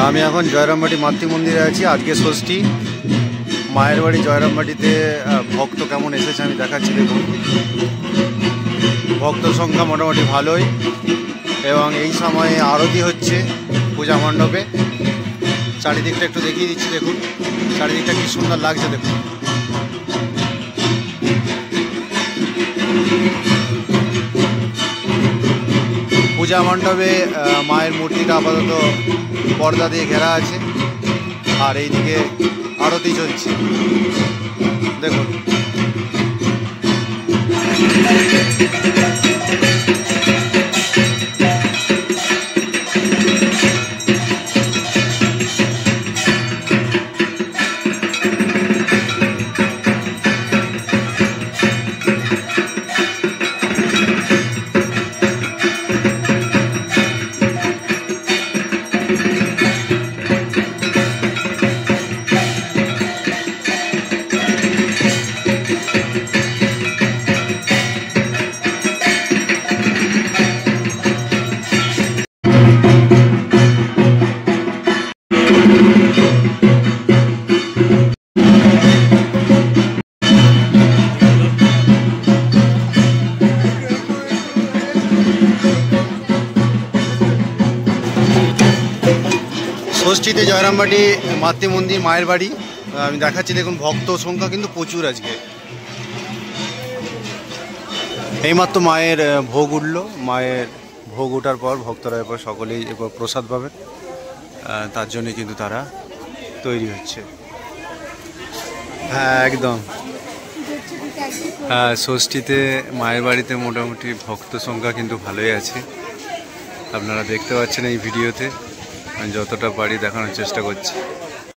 আমি এখন জয়রামবাটি মাতৃ মন্দিরে আছি। আজকে ষষ্ঠী, মায়ের বাড়ি জয়রামবাটিতে ভক্ত কেমন এসেছে আমি দেখাচ্ছি। দেখুন, ভক্ত সংখ্যা মোটামুটি ভালোই, এবং এই সময়ে আরতি হচ্ছে পূজা মণ্ডপে। চারিদিকটা একটু দেখিয়ে দিচ্ছি। দেখুন চারিদিকটা কি সুন্দর লাগছে। দেখুন পূজা মণ্ডপে মায়ের মূর্তিটা আপাতত পর্দা দিয়ে ঘেরা আছে, আর এইদিকে আরতি চলছে। দেখুন ষষ্ঠীতে জয়রামবাটি মাতৃ মন্দির মায়ের বাড়ি আমি দেখাচ্ছি। দেখুন ভক্ত সংখ্যা কিন্তু প্রচুর আজকে। এইমাত্র মায়ের ভোগ উঠল। মায়ের ভোগ ওঠার পর ভক্তরা এরপর সকলেই এরপর প্রসাদ পাবে, তার জন্যে কিন্তু তারা তৈরি হচ্ছে। হ্যাঁ একদম, হ্যাঁ ষষ্ঠীতে মায়ের বাড়িতে মোটামুটি ভক্ত সংখ্যা কিন্তু ভালোই আছে। আপনারা দেখতে পাচ্ছেন এই ভিডিওতে, আমি যতটা পারি দেখানোর চেষ্টা করছি।